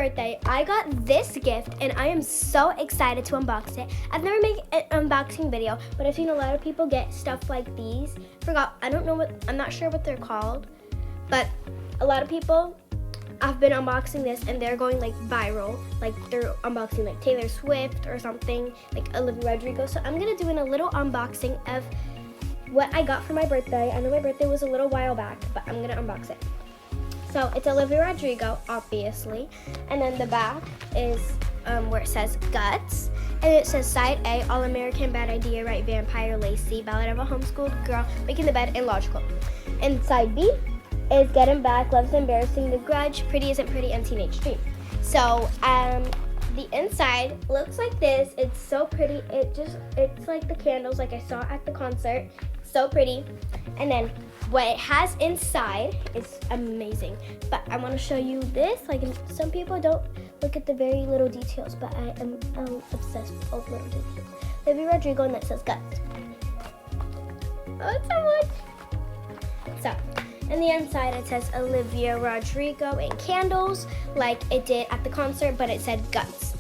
birthday, I got this gift, and I am so excited to unbox it. I've never made an unboxing video, but I've seen a lot of people get stuff like these. I'm not sure what they're called, but a lot of people have been unboxing this, and they're going like viral. Like they're unboxing like Taylor Swift or something, like OLiViA RODRiGO. So I'm gonna do a little unboxing of what I got for my birthday. I know my birthday was a little while back, but I'm gonna unbox it. So it's OLiViA RODRiGO, obviously, and then the back is where it says Guts, and it says Side A, All American, Bad Idea, Right, Vampire, Lacey, Ballad of a Homeschooled Girl, Making the Bed, and Logical. And Side B is Getting Back, Love's Embarrassing, The Grudge, Pretty Isn't Pretty, and Teenage Dream. So the inside looks like this. It's so pretty. It's like the candles like I saw at the concert. So pretty. And then what it has inside is amazing. But I want to show you this. Like, some people don't look at the very little details, but I am obsessed with all the little details. OLiViA RODRiGO, and that says Guts. Oh, it's so much. So, in the inside it says OLiViA RODRiGO in candles, like it did at the concert, but it said Guts.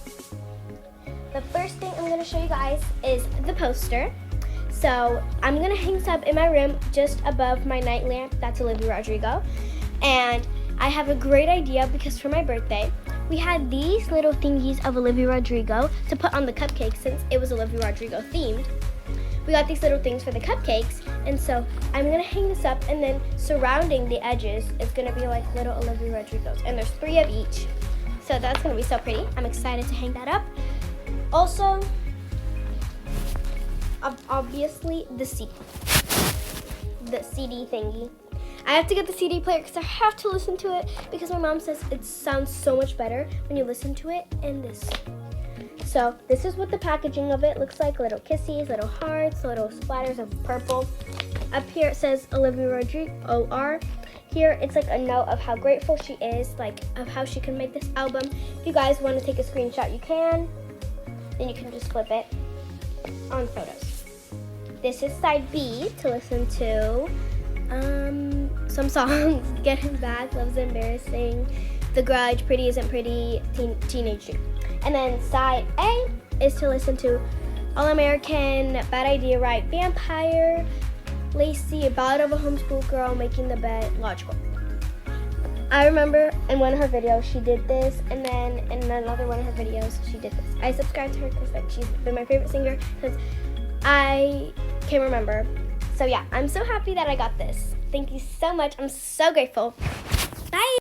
The first thing I'm going to show you guys is the poster. So I'm going to hang this up in my room just above my night lamp. That's OLiViA RODRiGO. And I have a great idea, because for my birthday, we had these little thingies of OLiViA RODRiGO to put on the cupcakes, since it was OLiViA RODRiGO themed. We got these little things for the cupcakes, and so I'm going to hang this up, and then surrounding the edges is going to be like little OLiViA RODRiGOs. And there's 3 of each. So that's going to be so pretty. I'm excited to hang that up. Also, obviously the CD thingy. I have to get the CD player because I have to listen to it, because my mom says it sounds so much better when you listen to it in this. So this is what the packaging of it looks like. Little kissies, little hearts, little splatters of purple. Up here it says OLiViA RODRiGO OR. Here it's like a note of how grateful she is, like of how she can make this album. If you guys want to take a screenshot, you can. Then you can just flip it on photos. This is side B to listen to some songs. Getting Back, Love's Embarrassing, The Grudge, Pretty Isn't Pretty, Teenage Dream. And then side A is to listen to All American, Bad Idea, Right, Vampire, Lacey, Ballad of a Homeschool Girl, Making the Bed, Logical. I remember in one of her videos she did this, and then in another one of her videos she did this. I subscribed to her because like she's been my favorite singer because I can remember. So yeah, I'm so happy that I got this. Thank you so much. I'm so grateful. Bye.